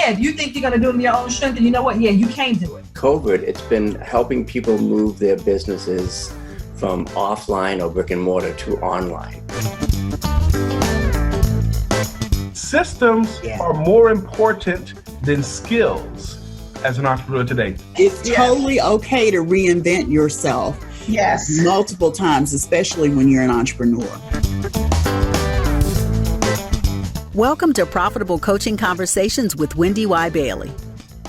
yeah, if you think you're going to do it in your own strength, then you know what? Yeah, you can do it. COVID, it's been helping people move their businesses from offline or brick and mortar to online. Systems are more important than skills as an entrepreneur today. It's totally okay to reinvent yourself multiple times, especially when you're an entrepreneur. Welcome to Profitable Coaching Conversations with Wendy Y. Bailey.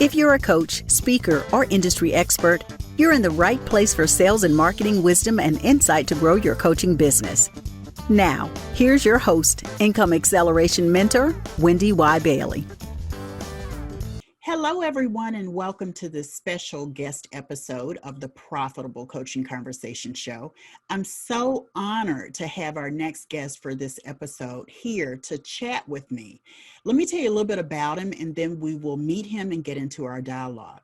If you're a coach, speaker, or industry expert, you're in the right place for sales and marketing wisdom and insight to grow your coaching business. Now, here's your host, Income Acceleration Mentor, Wendy Y. Bailey. Hello, everyone, and welcome to this special guest episode of the Profitable Coaching Conversation Show. I'm so honored to have our next guest for this episode here to chat with me. Let me tell you a little bit about him, and then we will meet him and get into our dialogue.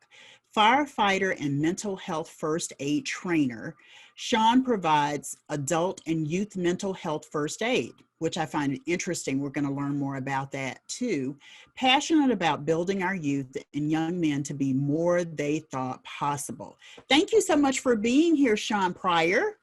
Firefighter and mental health first aid trainer, Shaun provides adult and youth mental health first aid, which I find interesting. We're going to learn more about that too. Passionate about building our youth and young men to be more they thought possible. Thank you so much for being here, Shaun Pryor.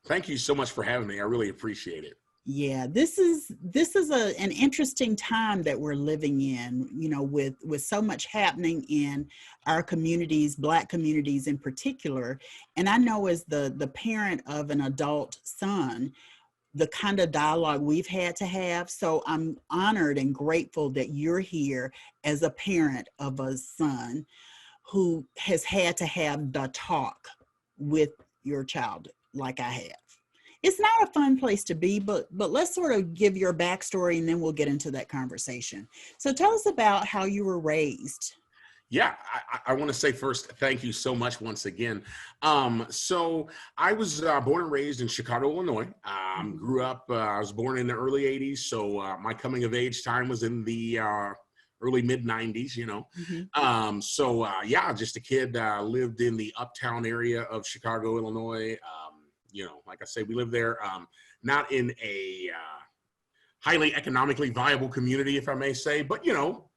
Thank you so much for having me. I really appreciate it. Yeah, this is an interesting time that we're living in, you know, with so much happening in our communities, Black communities in particular. And I know as the parent of an adult son, the kind of dialogue we've had to have. So I'm honored and grateful that you're here as a parent of a son who has had to have the talk with your child like I have. It's not a fun place to be, but let's sort of give your backstory and then we'll get into that conversation. So tell us about how you were raised. Yeah, I want to say first, thank you so much once again. So I was born and raised in Chicago, Illinois. Grew up, I was born in the early 80s. So my coming of age time was in the early mid 90s, you know. Mm-hmm. Just a kid, lived in the uptown area of Chicago, Illinois. You know, like I say, we live there, not in a highly economically viable community, if I may say, but, you know,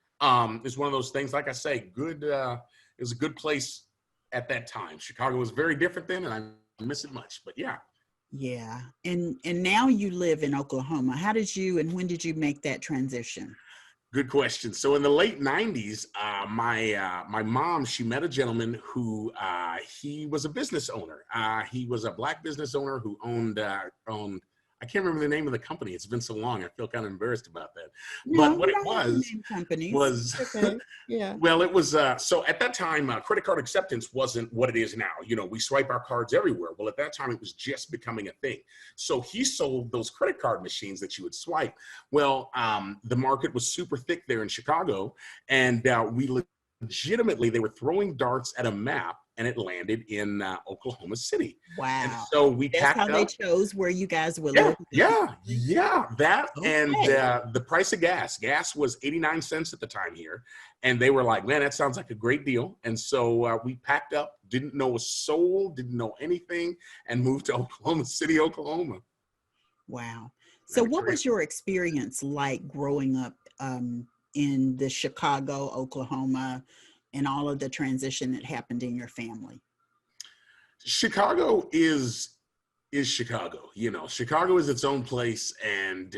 it's one of those things, like I say, good, it was a good place at that time. Chicago was very different then, and I miss it much, but yeah. Yeah. And now you live in Oklahoma. How did you and when did you make that transition? Good question. So in the late 90s, my mom, she met a gentleman who he was a business owner. He was a Black business owner who owned I can't remember the name of the company. It's been so long. I feel kind of embarrassed about that. No, but what it was okay. Yeah. Well, it was so at that time, credit card acceptance wasn't what it is now. You know, we swipe our cards everywhere. Well, at that time, it was just becoming a thing. So he sold those credit card machines that you would swipe. Well, the market was super thick there in Chicago, and we legitimately, they were throwing darts at a map, and it landed in Oklahoma City. Wow. And so we packed up. That's how they chose where you guys would live. live. Yeah. That okay. And the price of gas. Gas was 89 cents at the time here. And they were like, man, that sounds like a great deal. And so we packed up, didn't know a soul, didn't know anything, and moved to Oklahoma City, Oklahoma. Wow. So what was your experience like growing up in the Chicago, Oklahoma, and all of the transition that happened in your family? Chicago is Chicago. You know, Chicago is its own place. And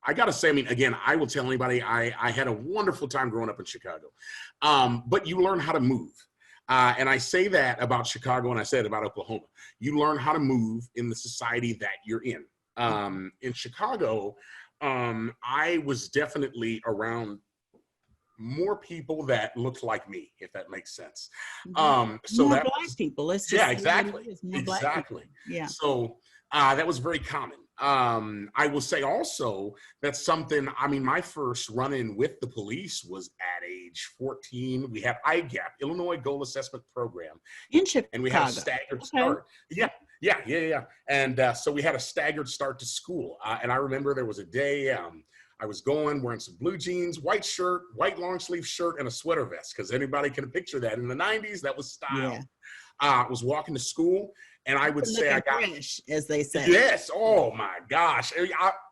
I got to say, I mean, again, I will tell anybody, I had a wonderful time growing up in Chicago. But you learn how to move. And I say that about Chicago and I say it about Oklahoma. You learn how to move in the society that you're in. In Chicago, I was definitely around more people that looked like me, if that makes sense. So more Black people. Let's just exactly. Yeah. So that was very common. I will say also that's something. I mean, my first run-in with the police was at age 14. We had IGAP, Illinois Goal Assessment Program, in Chicago, and we had a staggered start. Yeah. And so we had a staggered start to school. And I remember there was a day. I was going wearing some blue jeans, white shirt, white long sleeve shirt, and a sweater vest, because anybody can picture that in the 90s. That was style. Yeah. I was walking to school, And I would say I got fresh, as they say. Yes. Oh my gosh.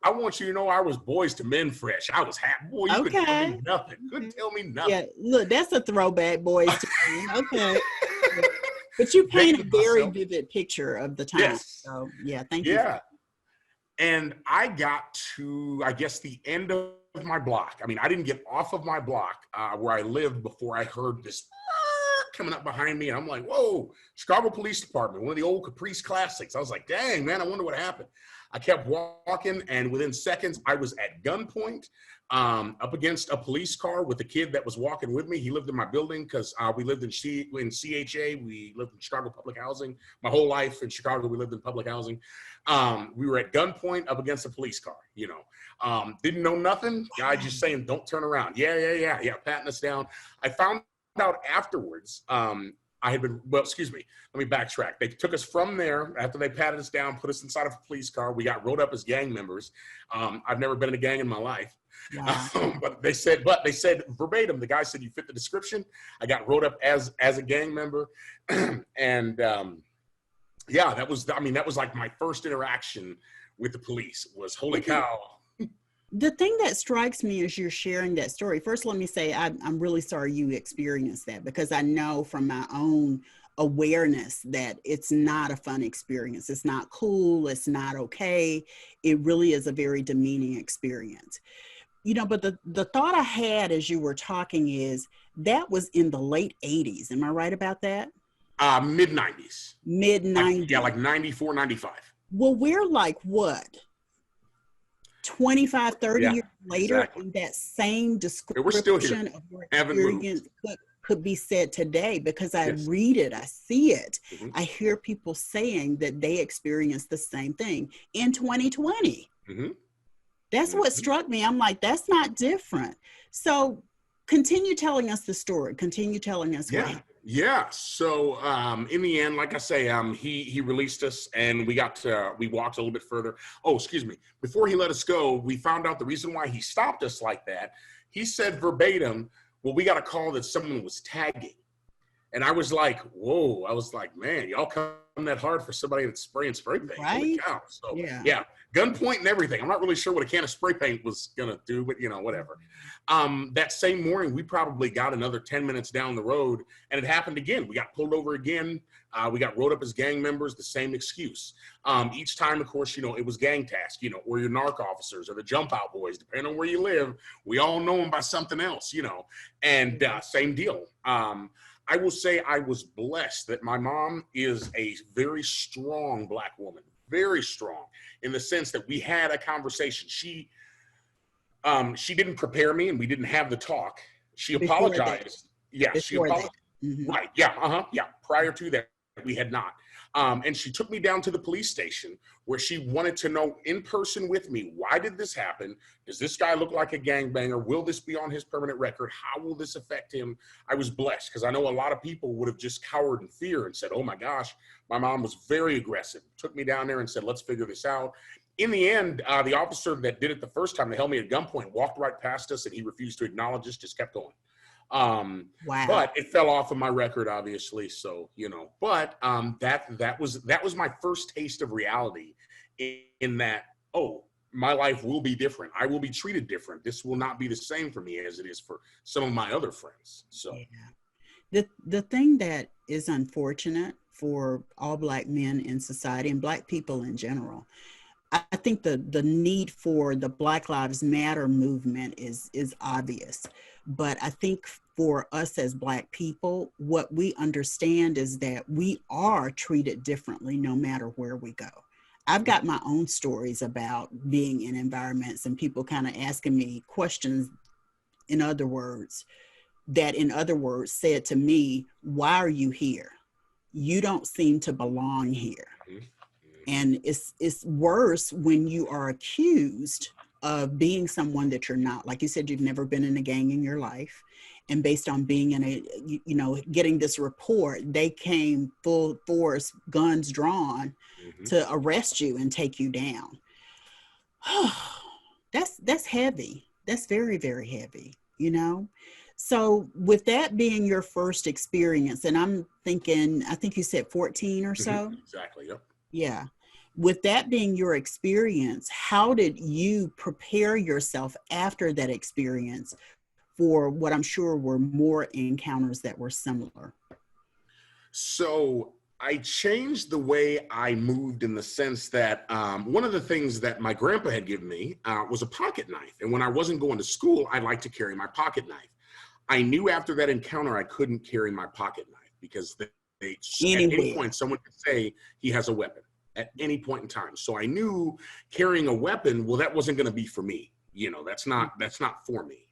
I want you to know I was boys to men fresh. I was happy. Boy, you couldn't tell me nothing. Couldn't tell me nothing. Yeah, look, that's a throwback, boys to men. Okay. But you paint a very vivid picture of the time. Yes. So yeah, thank you. Yeah. And I got to, I guess, the end of my block. I mean, I didn't get off of my block where I lived before I heard this coming up behind me. And I'm like, whoa, Chicago Police Department, one of the old Caprice classics. I was like, dang, man, I wonder what happened. I kept walking, and within seconds, I was at gunpoint up against a police car with a kid that was walking with me. He lived in my building because we lived in CHA. We lived in Chicago public housing. My whole life in Chicago, we lived in public housing. We were at gunpoint up against a police car, you know. Didn't know nothing. Guy just saying, don't turn around. Yeah, patting us down. I found out afterwards, let me backtrack. They took us from there after they patted us down, put us inside of a police car. We got rolled up as gang members. I've never been in a gang in my life. Wow. But they said verbatim, the guy said, you fit the description. I got rolled up as a gang member. And that was like my first interaction with the police was holy cow. The thing that strikes me as you're sharing that story, first, let me say, I'm really sorry you experienced that, because I know from my own awareness that it's not a fun experience. It's not cool. It's not okay. It really is a very demeaning experience. You know, but the thought I had as you were talking is that was in the late 80s. Am I right about that? Mid 90s. Mid 90s. Like 94, 95. Well, we're like what? 25, 30 years later, exactly. And that same description we're still here. Of your experience could be said today, because I read it, I see it. Mm-hmm. I hear people saying that they experienced the same thing in 2020. Mm-hmm. That's what struck me. I'm like, that's not different. So continue telling us the story. Continue telling us what happened. Yeah. So in the end, like I say, he released us, and we walked a little bit further. Oh, excuse me. Before he let us go, we found out the reason why he stopped us like that. He said verbatim, well, we got a call that someone was tagging. And I was like, whoa. I was like, man, y'all come that hard for somebody that's spraying spray paint. Right? Holy cow. So yeah, gunpoint and everything. I'm not really sure what a can of spray paint was gonna do, but whatever. That same morning, we probably got another 10 minutes down the road, and it happened again. We got pulled over again. We got rolled up as gang members, the same excuse. Each time, of course, it was gang task, or your narc officers or the jump out boys, depending on where you live. We all know them by something else, and same deal. I will say I was blessed that my mom is a very strong Black woman, very strong, in the sense that we had a conversation. She didn't prepare me, and we didn't have the talk. She apologized. Yeah, she apologized. Mm-hmm. Right. Yeah. Yeah. Prior to that, we had not. And she took me down to the police station where she wanted to know in person with me, why did this happen? Does this guy look like a gangbanger? Will this be on his permanent record? How will this affect him? I was blessed, because I know a lot of people would have just cowered in fear and said, oh my gosh, my mom was very aggressive. Took me down there and said, let's figure this out. In the end, the officer that did it the first time, that held me at gunpoint, walked right past us, and he refused to acknowledge us, just kept going. Wow. But it fell off of my record, obviously. So, but that was my first taste of reality in that, oh, my life will be different. I will be treated different. This will not be the same for me as it is for some of my other friends. So the thing that is unfortunate for all Black men in society and Black people in general, I think the need for the Black Lives Matter movement is obvious. But I think for us as Black people, what we understand is that we are treated differently no matter where we go. I've got my own stories about being in environments and people kind of asking me questions, in other words, said to me, why are you here? You don't seem to belong here. And it's worse when you are accused of being someone that you're not. Like you said, you've never been in a gang in your life. And based on being in getting this report, they came full force, guns drawn, to arrest you and take you down. That's heavy. That's very, very heavy, So with that being your first experience, and I'm thinking, I think you said 14 or so. Exactly. Yep. Yeah. With that being your experience, how did you prepare yourself after that experience for what I'm sure were more encounters that were similar? So I changed the way I moved in the sense that one of the things that my grandpa had given me was a pocket knife. And when I wasn't going to school, I liked to carry my pocket knife. I knew after that encounter, I couldn't carry my pocket knife because at any point, someone could say he has a weapon at any point in time. So I knew carrying a weapon, well, that wasn't going to be for me. You know, that's not for me.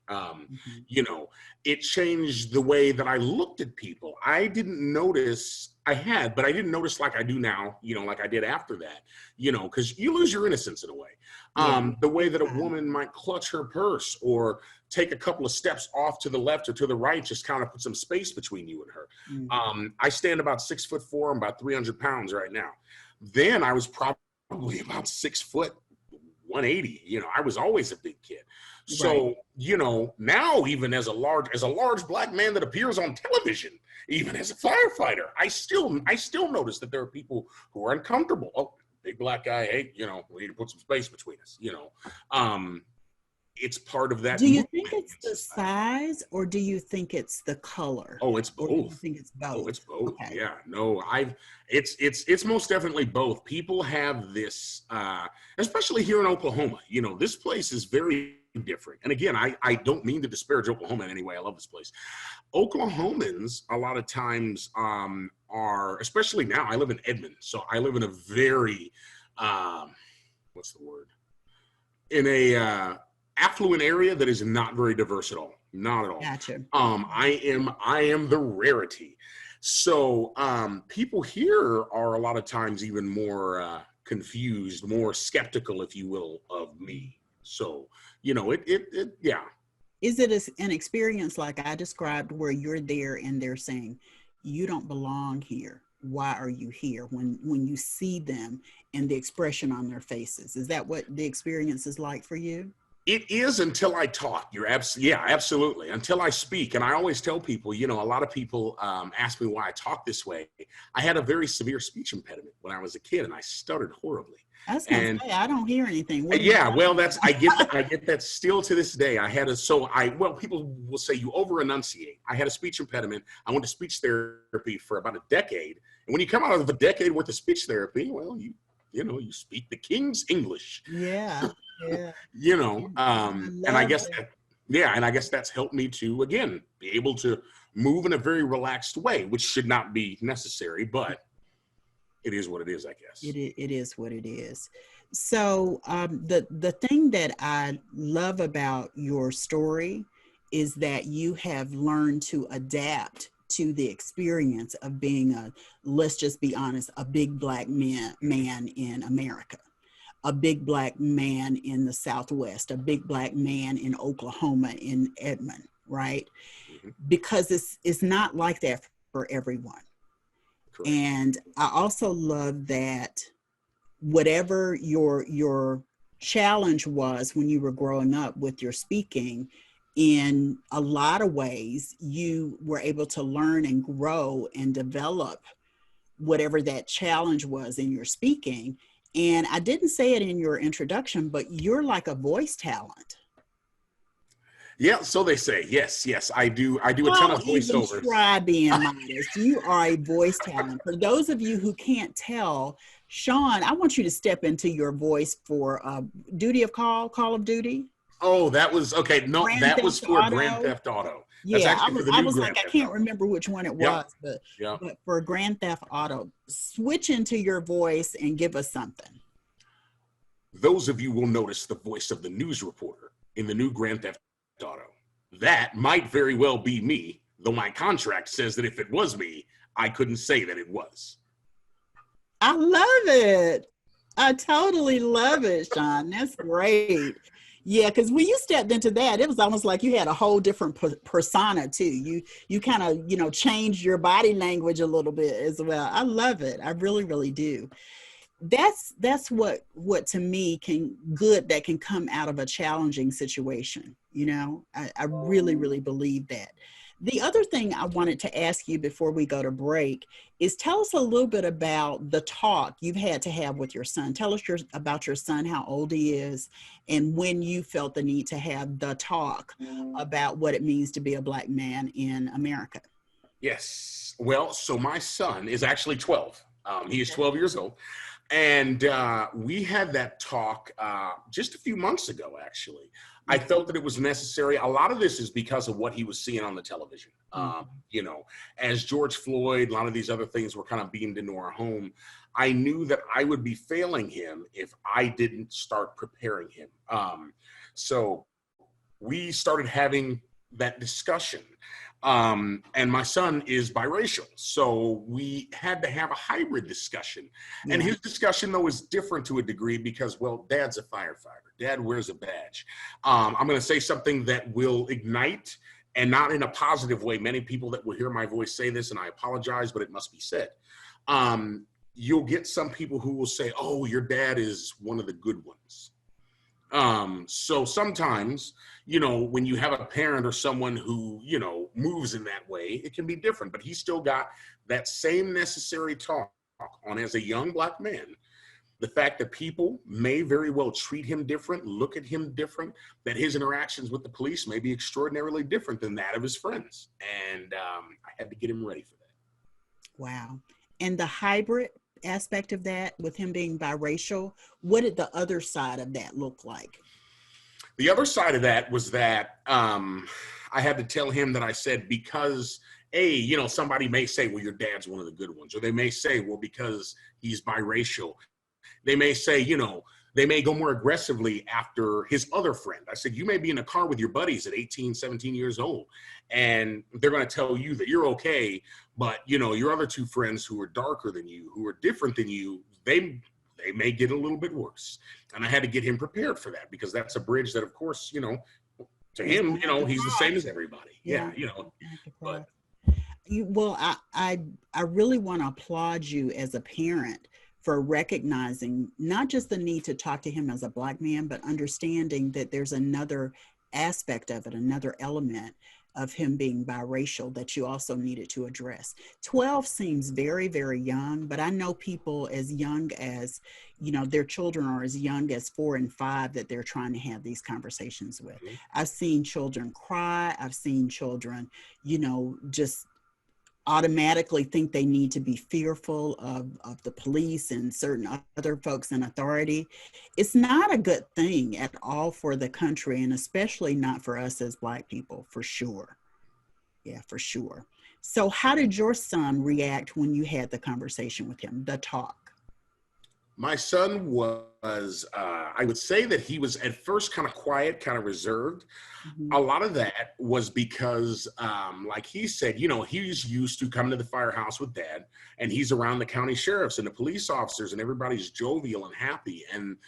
You know, it changed the way that I looked at people. I didn't notice, but I didn't notice like I do now, you know, like I did after that, you know, because you lose your innocence in a way. The way that a woman might clutch her purse or take a couple of steps off to the left or to the right, just kind of put some space between you and her. I stand about 6'4", I'm about 300 pounds right now. Then I was probably about 6 foot 180. You know, I was always a big kid. So, you know, now even as a large black man that appears on television, even as a firefighter, I still notice that there are people who are uncomfortable. Oh, big black guy, hey, you know, we need to put some space between us, you know. It's part of that. Do you think it's the size or do you think it's the color? Oh, it's both. Or do you think it's both? Oh, it's both. Okay. Yeah, no, it's most definitely both. People have this, especially here in Oklahoma, you know, this place is very different. And again, I don't mean to disparage Oklahoma in any way. I love this place. Oklahomans, a lot of times, are, especially now, I live in Edmond. So I live in a very, what's the word? In a, affluent area that is not very diverse at all. Not at all. Gotcha. I am the rarity. So people here are a lot of times even more confused, more skeptical, if you will, of me. So, you know, yeah. Is it an experience like I described where you're there and they're saying, you don't belong here? Why are you here? When you see them and the expression on their faces, is that what the experience is like for you? It is until I talk. Yeah, absolutely. Until I speak. And I always tell people, you know, a lot of people ask me why I talk this way. I had a very severe speech impediment when I was a kid and I stuttered horribly. I was gonna say, I don't hear anything. Yeah, well, I get that still to this day. People will say you over enunciate. I had a speech impediment. I went to speech therapy for about a decade. And when you come out of a decade worth of speech therapy, well, you know, you speak the King's English. Yeah. Yeah. You know, and I guess that's helped me to, again, be able to move in a very relaxed way, which should not be necessary, but it is what it is, I guess. It is what it is. So the thing that I love about your story is that you have learned to adapt to the experience of being let's just be honest, a big black man in America. A big black man in the Southwest, a big black man in Oklahoma, in Edmond, right? Mm-hmm. Because it's not like that for everyone. Correct. And I also love that whatever your challenge was when you were growing up with your speaking, in a lot of ways, you were able to learn and grow and develop whatever that challenge was in your speaking. And I didn't say it in your introduction, but you're like a voice talent. Yeah, so they say. Yes, I do a ton of voiceovers. Even try being modest. You are a voice talent. For those of you who can't tell, Shaun, I want you to step into your voice for Duty of Call of Duty. Oh, that was okay. No, that was for Grand Theft Auto. That's yeah, I was like, I can't remember which one it was, but for Grand Theft Auto, switch into your voice and give us something. Those of you will notice the voice of the news reporter in the new Grand Theft Auto. That might very well be me, though my contract says that if it was me, I couldn't say that it was. I love it. I totally love it, Shaun. That's great. Yeah, because when you stepped into that, it was almost like you had a whole different persona too. You kind of, changed your body language a little bit as well. I love it. I really, really do. that's what to me that can come out of a challenging situation. You know, I really, really believe that. The other thing I wanted to ask you before we go to break is tell us a little bit about the talk you've had to have with your son. Tell us about your son, how old he is, and when you felt the need to have the talk about what it means to be a Black man in America. Yes. Well, so my son is actually 12. He is 12 years old. And we had that talk just a few months ago, actually. I felt that it was necessary. A lot of this is because of what he was seeing on the television. You know, as George Floyd, a lot of these other things were kind of beamed into our home. I knew that I would be failing him if I didn't start preparing him. So we started having that discussion. And my son is biracial, so we had to have a hybrid discussion. Yeah. And his discussion, though, is different to a degree because, well, Dad's a firefighter. Dad wears a badge. I'm going to say something that will ignite, and not in a positive way. Many people that will hear my voice say this, and I apologize, but it must be said. You'll get some people who will say, oh, your dad is one of the good ones. So sometimes, you know, when you have a parent or someone who, you know, moves in that way, it can be different, but he still got that same necessary talk on as a young Black man. The fact that people may very well treat him different, look at him different, that his interactions with the police may be extraordinarily different than that of his friends. And I had to get him ready for that. Wow. And the hybrid aspect of that, with him being biracial, what did the other side of that look like? The other side of that was that I had to tell him that I said, because you know, somebody may say, well, your dad's one of the good ones, or they may say, well, because he's biracial. They may say, you know, they may go more aggressively after his other friend. I said, you may be in a car with your buddies at 18, 17 years old, and they're going to tell you that you're okay, but, you know, your other two friends who are darker than you, who are different than you, they may get a little bit worse. And I had to get him prepared for that, because that's a bridge that, of course, you know, to him, you know, he's the same as everybody. Yeah, you know. But well, I really want to applaud you as a parent for recognizing not just the need to talk to him as a Black man, but understanding that there's another aspect of it, another element of him being biracial that you also needed to address. 12 seems very, very young, but I know people as young as, you know, their children are as young as 4 and 5 that they're trying to have these conversations with. Mm-hmm. I've seen children cry. I've seen children, you know, just automatically think they need to be fearful of the police and certain other folks in authority. It's not a good thing at all for the country, and especially not for us as Black people, for sure. Yeah, for sure. So how did your son react when you had the conversation with him, the talk? My son was, I would say that he was at first kind of quiet, kind of reserved. Mm-hmm. A lot of that was because, like he said, you know, he's used to coming to the firehouse with Dad, and he's around the county sheriffs and the police officers, and everybody's jovial and happy. And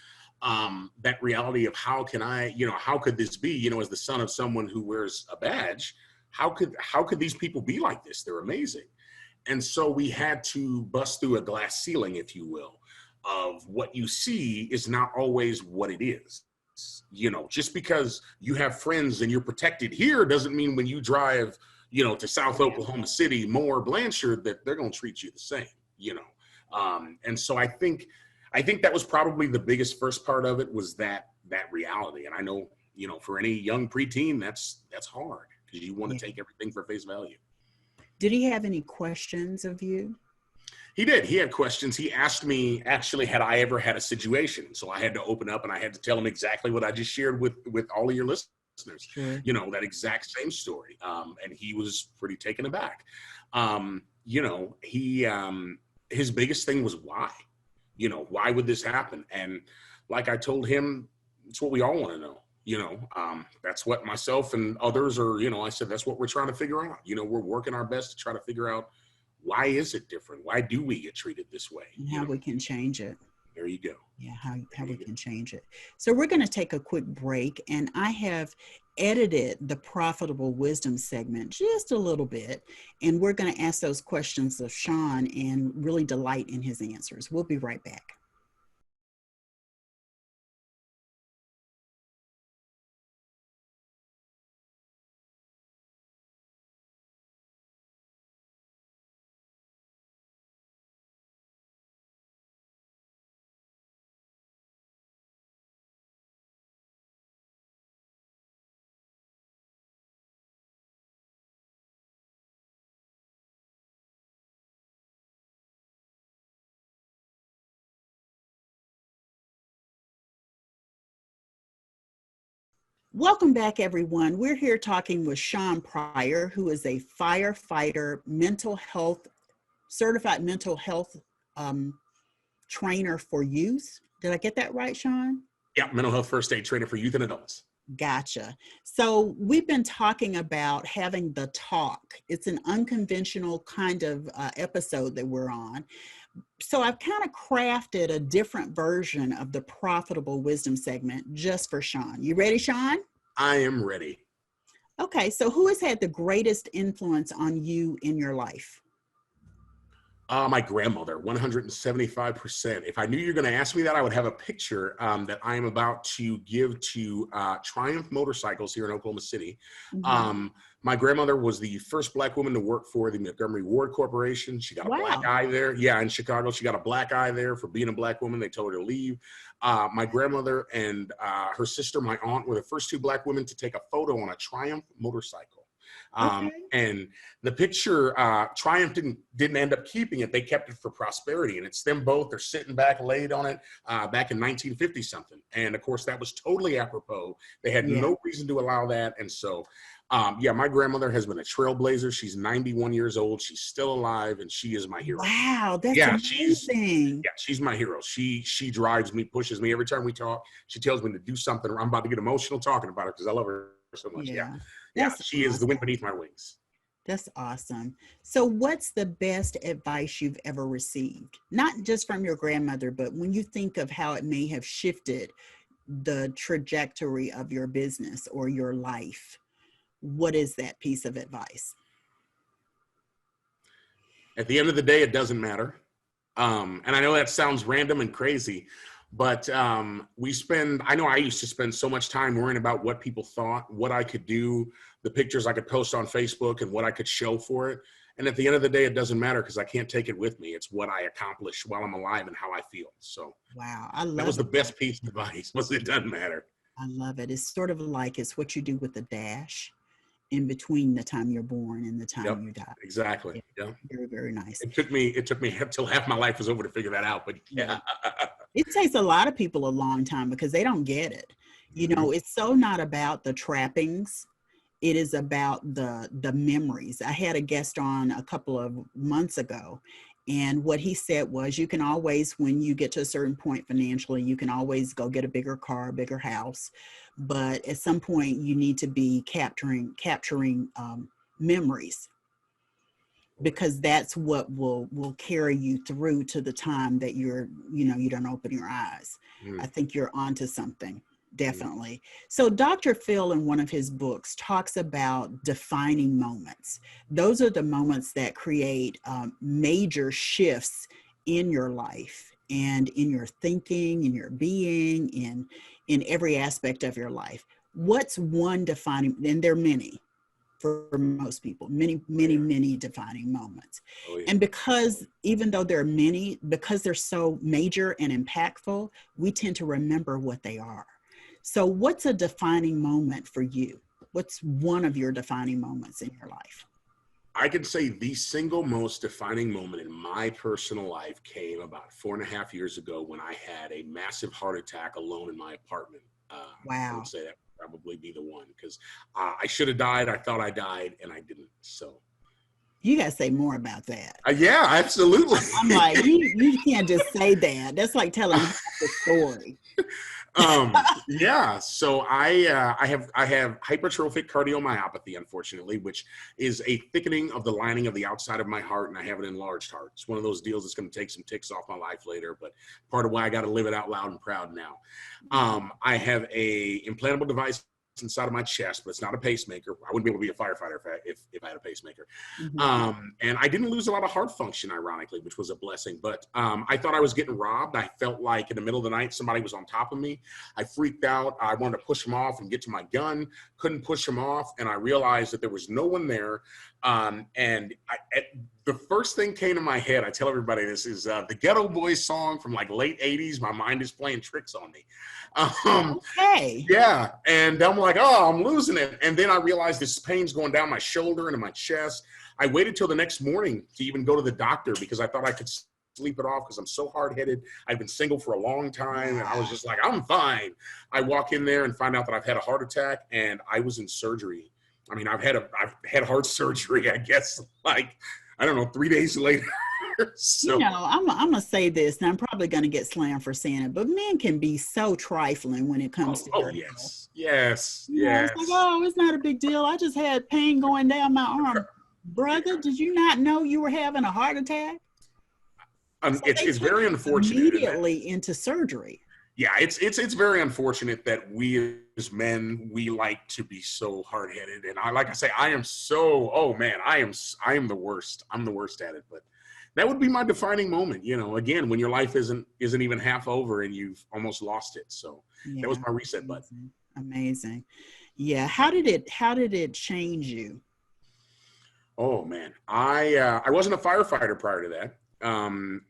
that reality of how could this be, you know, as the son of someone who wears a badge, how could these people be like this? They're amazing. And so we had to bust through a glass ceiling, if you will, of what you see is not always what it is. You know, just because you have friends and you're protected here doesn't mean when you drive, you know, to South Oklahoma City, Moore, Blanchard, that they're going to treat you the same, you know. And so I think that was probably the biggest first part of it, was that reality. And I know, you know, for any young preteen, that's hard, because you want to take everything for face value. Did he have any questions of you? He did. He had questions. He asked me, actually, had I ever had a situation? So I had to open up and I had to tell him exactly what I just shared with all of your listeners. Sure. You know, that exact same story. And he was pretty taken aback. You know, his biggest thing was why? You know, why would this happen? And like I told him, it's what we all want to know. You know, that's what myself and others are, you know, I said, that's what we're trying to figure out. You know, we're working our best to try to figure out, why is it different? Why do we get treated this way? And how we can change it. There you go. Yeah, how we can change it. So we're going to take a quick break, and I have edited the Profitable Wisdom segment just a little bit, and we're going to ask those questions of Shaun and really delight in his answers. We'll be right back. Welcome back, everyone. We're here talking with Shaun Pryor, who is a firefighter, certified mental health trainer for youth. Did I get that right, Shaun? Yeah, mental health first aid trainer for youth and adults. Gotcha. So we've been talking about having the talk. It's an unconventional kind of episode that we're on. So I've kind of crafted a different version of the profitable wisdom segment just for Shaun. You ready, Shaun? I am ready. Okay, so who has had the greatest influence on you in your life? My grandmother, 175%. If I knew you were going to ask me that, I would have a picture that I am about to give to Triumph Motorcycles here in Oklahoma City. Mm-hmm. My grandmother was the first Black woman to work for the Montgomery Ward Corporation. She got a black eye there. Yeah, in Chicago, she got a black eye there for being a Black woman. They told her to leave. My grandmother and her sister, my aunt, were the first two Black women to take a photo on a Triumph motorcycle. And the picture, Triumph didn't end up keeping it. They kept it for prosperity, and it's them both. They're sitting back, laid on it back in 1950 something. And of course, that was totally apropos. They had no reason to allow that. And so, my grandmother has been a trailblazer. She's 91 years old. She's still alive, and she is my hero. Wow, that's amazing. She's my hero. She drives me, pushes me every time we talk. She tells me to do something. I'm about to get emotional talking about her because I love her so much. She is the wind beneath my wings. That's awesome. So what's the best advice you've ever received? Not just from your grandmother, but when you think of how it may have shifted the trajectory of your business or your life, what is that piece of advice? At the end of the day, it doesn't matter. And I know that sounds random and crazy, but I know I used to spend so much time worrying about what people thought, what I could do, the pictures I could post on Facebook and what I could show for it. And at the end of the day, it doesn't matter because I can't take it with me. It's what I accomplish while I'm alive and how I feel. So wow, I love that was the best piece of advice. It doesn't matter. I love it. It's sort of like it's what you do with the dash in between the time you're born and the time you die. Exactly. Yeah. Very, very nice. It took me until half my life was over to figure that out, but yeah. It takes a lot of people a long time because they don't get it. You know, it's so not about the trappings. It is about the memories. I had a guest on a couple of months ago, and what he said was, you can always, when you get to a certain point financially, you can always go get a bigger car, a bigger house. But at some point you need to be capturing memories, because that's what will carry you through to the time that you don't open your eyes. I think you're onto something. Definitely. So Dr. Phil, in one of his books, talks about defining moments. Those are the moments that create major shifts in your life and in your thinking, in your being, in every aspect of your life. What's one defining, and there are many for most people, many defining moments. Oh, yeah. And because even though there are many, because they're so major and impactful, we tend to remember what they are. So what's a defining moment for you? What's one of your defining moments in your life? I could say the single most defining moment in my personal life came about 4.5 years ago when I had a massive heart attack alone in my apartment. Wow. I would say that would probably be the one, because I should have died. I thought I died and I didn't. So you got to say more about that. Yeah, absolutely. I'm like, you can't just say that. That's like telling the story. So I have hypertrophic cardiomyopathy, unfortunately, which is a thickening of the lining of the outside of my heart, and I have an enlarged heart. It's one of those deals that's going to take some ticks off my life later, but part of why I got to live it out loud and proud now. I have a implantable device inside of my chest, but it's not a pacemaker. I wouldn't be able to be a firefighter if I had a pacemaker. And I didn't lose a lot of heart function, ironically, which was a blessing. But I thought I was getting robbed. I felt like in the middle of the night, somebody was on top of me. I freaked out. I wanted to push him off and get to my gun. Couldn't push him off. And I realized that there was no one there. The first thing came to my head, I tell everybody this, is the Ghetto Boys song from like late 80s, My Mind Is Playing Tricks on Me. Okay. Yeah. And I'm like, oh, I'm losing it. And then I realized this pain's going down my shoulder and in my chest. I waited till the next morning to even go to the doctor because I thought I could sleep it off because I'm so hard-headed. I've been single for a long time, and I was just like, I'm fine. I walk in there and find out that I've had a heart attack, and I was in surgery. I mean, I've had heart surgery, I guess, like, I don't know, 3 days later. So, I'm gonna say this, and I'm probably gonna get slammed for saying it, but men can be so trifling when it comes to their health. Yes. It's like, oh, it's not a big deal. I just had pain going down my arm. Brother, did you not know you were having a heart attack? So it's very unfortunate. Immediately into surgery. Yeah, it's very unfortunate that we as men, we like to be so hard-headed. And I am so, oh man, I am the worst. I'm the worst at it. But that would be my defining moment, again, when your life isn't even half over and you've almost lost it. So that was my reset button. Amazing. Yeah. How did it change you? Oh man, I wasn't a firefighter prior to that.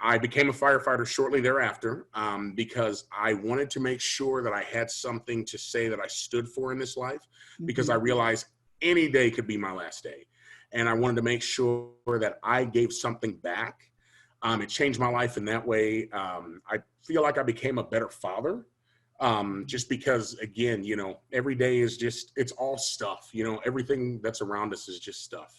I became a firefighter shortly thereafter because I wanted to make sure that I had something to say that I stood for in this life, because I realized any day could be my last day. And I wanted to make sure that I gave something back. It changed my life in that way. I feel like I became a better father. Just because, again, every day is it's all stuff, everything that's around us is just stuff,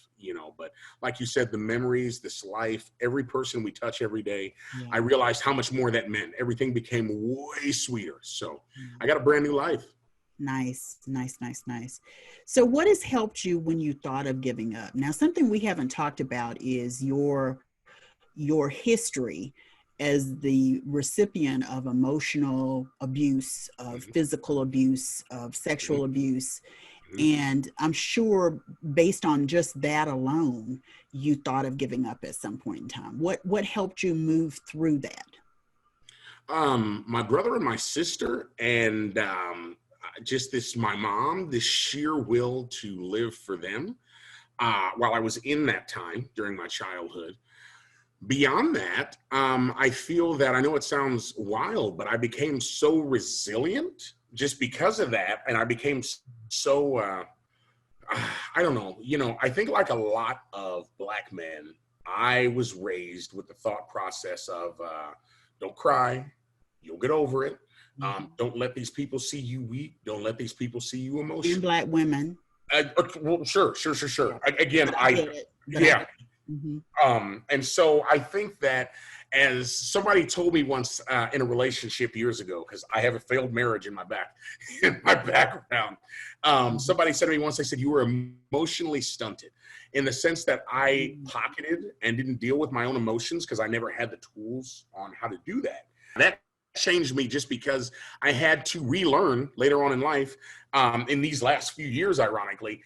but like you said, the memories, this life, every person we touch every day, I realized how much more that meant. Everything became way sweeter. So I got a brand new life. Nice. So what has helped you when you thought of giving up? Now, something we haven't talked about is your history as the recipient of emotional abuse, of physical abuse, of sexual abuse. And I'm sure based on just that alone, you thought of giving up at some point in time. What helped you move through that? My brother and my sister, and my mom, this sheer will to live for them while I was in that time during my childhood. Beyond that, I feel that, I know it sounds wild, but I became so resilient just because of that. And I became so, I don't know, I think like a lot of Black men, I was raised with the thought process of don't cry, you'll get over it. Don't let these people see you weak. Don't let these people see you emotional. And Black women. Well, sure. Again, yeah. And so I think that, as somebody told me once in a relationship years ago, because I have a failed marriage in my background, somebody said to me once, they said, you were emotionally stunted, in the sense that I pocketed and didn't deal with my own emotions because I never had the tools on how to do that. That changed me just because I had to relearn later on in life, in these last few years, ironically,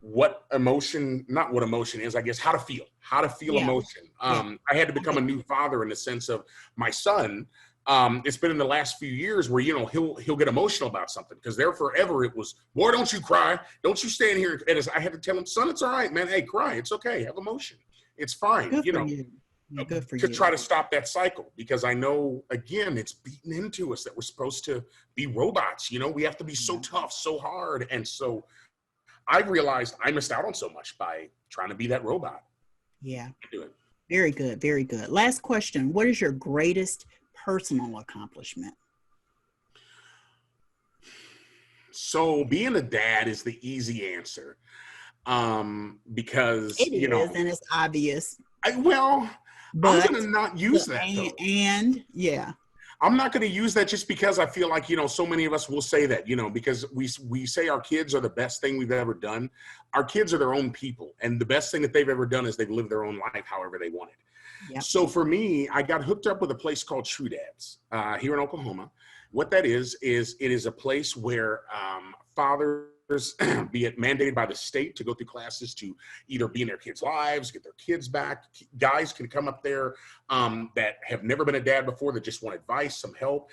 not what emotion is, I guess, how to feel emotion. I had to become a new father in the sense of my son. It's been in the last few years where, he'll get emotional about something, because there forever it was, boy, don't you cry. Don't you stand here. And I had to tell him, son, it's all right, man. Hey, cry. It's okay. Have emotion. It's fine. Good for you. Good for you. To try to stop that cycle, because I know, again, it's beaten into us that we're supposed to be robots. We have to be so tough, so hard. And so I realized I missed out on so much by trying to be that robot. Yeah. Do it. Very good. Very good. Last question. What is your greatest personal accomplishment? So being a dad is the easy answer. Because it is, and it's obvious. I'm going to not use that. I'm not going to use that just because I feel like, so many of us will say that, because we say our kids are the best thing we've ever done. Our kids are their own people. And the best thing that they've ever done is they've lived their own life however they wanted. Yep. So for me, I got hooked up with a place called True Dads here in Oklahoma. What that is it is a place where fathers, be it mandated by the state to go through classes to either be in their kids' lives, get their kids back. Guys can come up there that have never been a dad before, that just want advice, some help.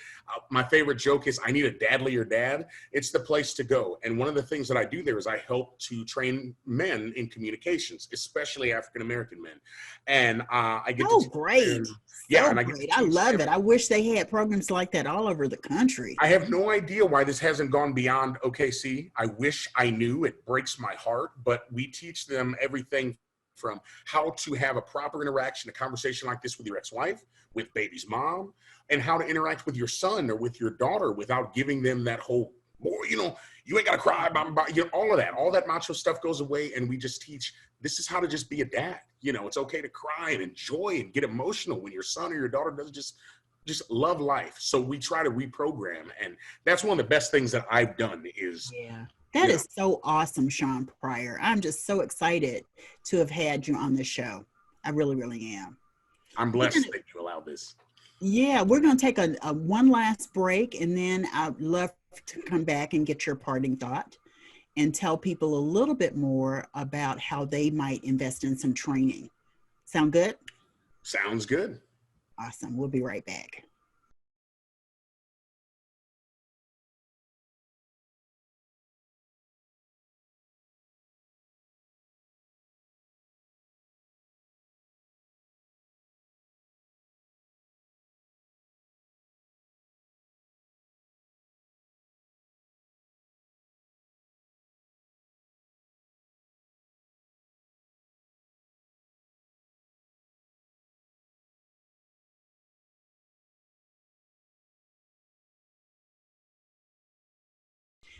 My favorite joke is, I need a dadlier dad. It's the place to go. And one of the things that I do there is I help to train men in communications, especially African-American men. And I get to great. Yeah, and I love it. I wish they had programs like that all over the country. I have no idea why this hasn't gone beyond OKC. I wish I knew. It breaks my heart, but we teach them everything from how to have a proper interaction, a conversation like this with your ex-wife, with baby's mom, and how to interact with your son or with your daughter without giving them that whole, boy, you know, you ain't got to cry, you know, all that macho stuff goes away. And we just teach, this is how to just be a dad. You know, it's okay to cry and enjoy and get emotional when your son or your daughter doesn't just love life. So we try to reprogram. And that's one of the best things that I've done is. Yeah. That is so awesome, Shaun Pryor. I'm just so excited to have had you on the show. I really, really am. I'm blessed that you allowed this. Yeah, we're going to take a one last break, and then I'd love to come back and get your parting thought and tell people a little bit more about how they might invest in some training. Sound good? Sounds good. Awesome. We'll be right back.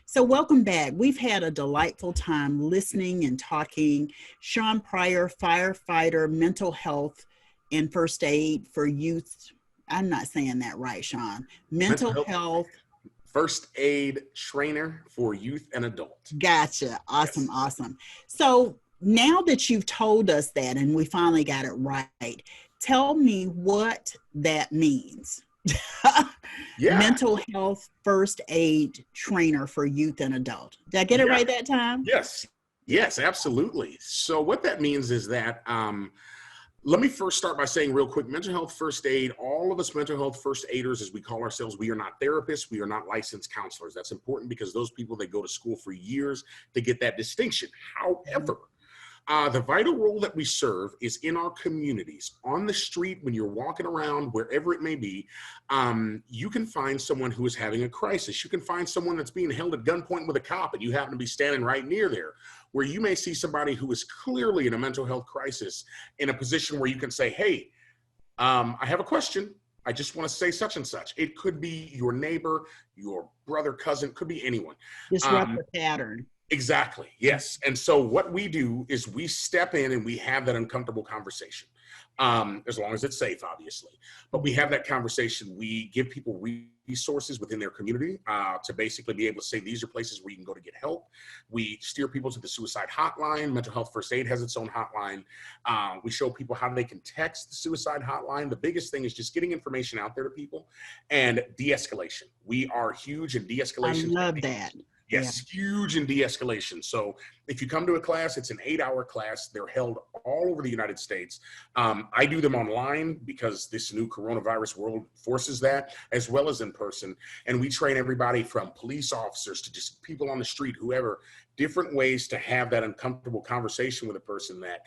So welcome back. We've had a delightful time listening and talking. Shaun Pryor, firefighter, mental health and first aid for youth. I'm not saying that right, Shaun. Mental health. First aid trainer for youth and adult. Gotcha. Awesome. Yes. Awesome. So now that you've told us that and we finally got it right, tell me what that means. Yeah. Mental health first aid trainer for youth and adult. Did I get it right that time? Yes, absolutely. So what that means is that, let me first start by saying real quick, mental health first aid, all of us mental health first aiders, as we call ourselves, we are not therapists, we are not licensed counselors. That's important because those people, they go to school for years to get that distinction. However, the vital role that we serve is in our communities, on the street, when you're walking around, wherever it may be. You can find someone who is having a crisis. You can find someone that's being held at gunpoint with a cop and you happen to be standing right near there, where you may see somebody who is clearly in a mental health crisis in a position where you can say, hey, I have a question. I just want to say such and such. It could be your neighbor, your brother, cousin, could be anyone. Disrupt the pattern. Exactly. Yes. And so what we do is we step in and we have that uncomfortable conversation, as long as it's safe, obviously. But we have that conversation. We give people resources within their community to basically be able to say, these are places where you can go to get help. We steer people to the suicide hotline. Mental health first aid has its own hotline. We show people how they can text the suicide hotline. The biggest thing is just getting information out there to people and de-escalation. We are huge in de-escalation. I love that. Yes, huge in de-escalation. So if you come to a class, it's an 8-hour class. They're held all over the United States. I do them online because this new coronavirus world forces that, as well as in person. And we train everybody from police officers to just people on the street, whoever, different ways to have that uncomfortable conversation with a person that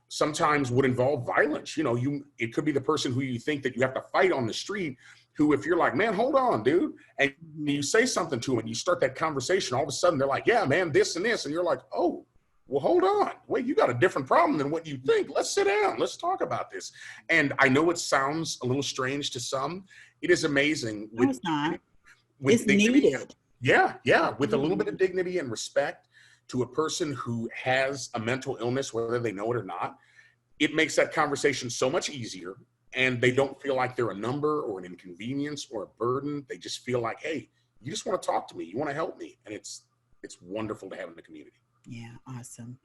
sometimes would involve violence. You know, it could be the person who you think that you have to fight on the street, who, if you're like, man, hold on, dude, and you say something to them and you start that conversation, all of a sudden they're like, yeah, man, this and this. And you're like, oh, well, hold on. Wait, you got a different problem than what you think. Let's sit down. Let's talk about this. And I know it sounds a little strange to some. It is amazing. No, it's not. With it's needed. Yeah. With a little bit of dignity and respect to a person who has a mental illness, whether they know it or not, it makes that conversation so much easier. And they don't feel like they're a number or an inconvenience or a burden. They just feel like, hey, you just want to talk to me. You want to help me. And it's wonderful to have in the community. Yeah, awesome.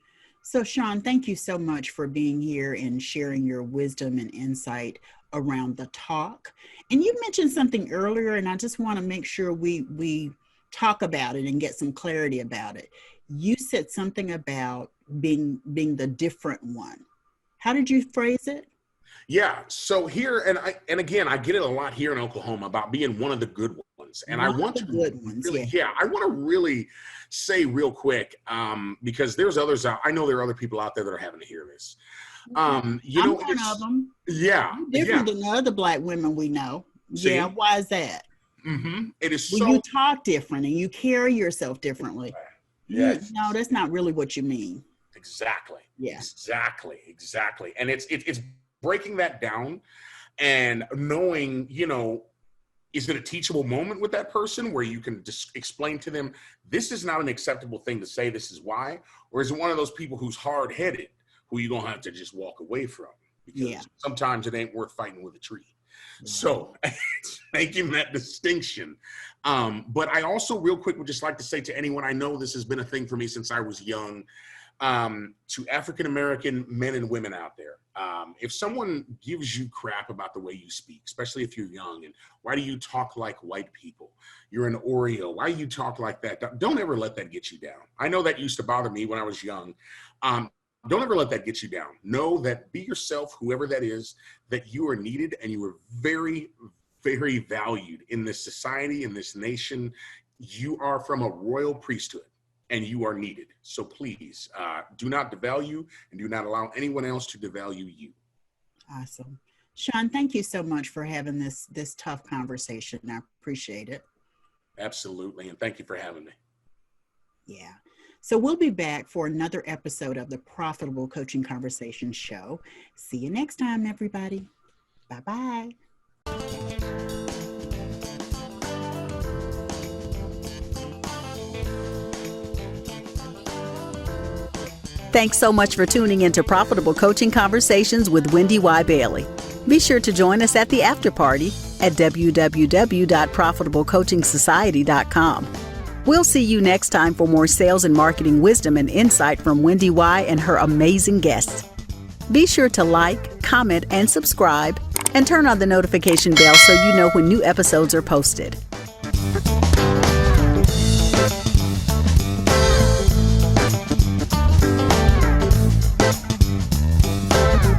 So Shaun, thank you so much for being here and sharing your wisdom and insight around the talk. And you mentioned something earlier, and I just want to make sure we talk about it and get some clarity about it. You said something about being the different one. How did you phrase it? Yeah. So here, and again, I get it a lot here in Oklahoma about being one of the good ones. And I want to really, I want to really say real quick, because there's others out. I know there are other people out there that are having to hear this. I'm one of them. Yeah. Different than the other Black women we know. See? Yeah. Why is that? Mm-hmm. It is well, you talk different and you carry yourself differently. Yes. No, that's not really what you mean. Exactly. Yeah. Exactly. And it's breaking that down and knowing, is it a teachable moment with that person where you can just explain to them, this is not an acceptable thing to say, this is why? Or is it one of those people who's hard-headed, who you're going to have to just walk away from? Because sometimes it ain't worth fighting with a tree. So it's making that distinction. But I also real quick would just like to say to anyone, I know this has been a thing for me since I was young, to African-American men and women out there. If someone gives you crap about the way you speak, especially if you're young, and why do you talk like white people? You're an Oreo. Why do you talk like that? Don't ever let that get you down. I know that used to bother me when I was young. Don't ever let that get you down. Know that be yourself, whoever that is, that you are needed and you are very, very valued in this society, in this nation. You are from a royal priesthood and you are needed. So please do not devalue and do not allow anyone else to devalue you. Awesome. Shaun, thank you so much for having this tough conversation. I appreciate it. Absolutely. And thank you for having me. Yeah. So we'll be back for another episode of the Profitable Coaching Conversation Show. See you next time, everybody. Bye-bye. Thanks so much for tuning into Profitable Coaching Conversations with Wendy Y. Bailey. Be sure to join us at the after party at www.profitablecoachingsociety.com. We'll see you next time for more sales and marketing wisdom and insight from Wendy Y. and her amazing guests. Be sure to like, comment, and subscribe, and turn on the notification bell so you know when new episodes are posted.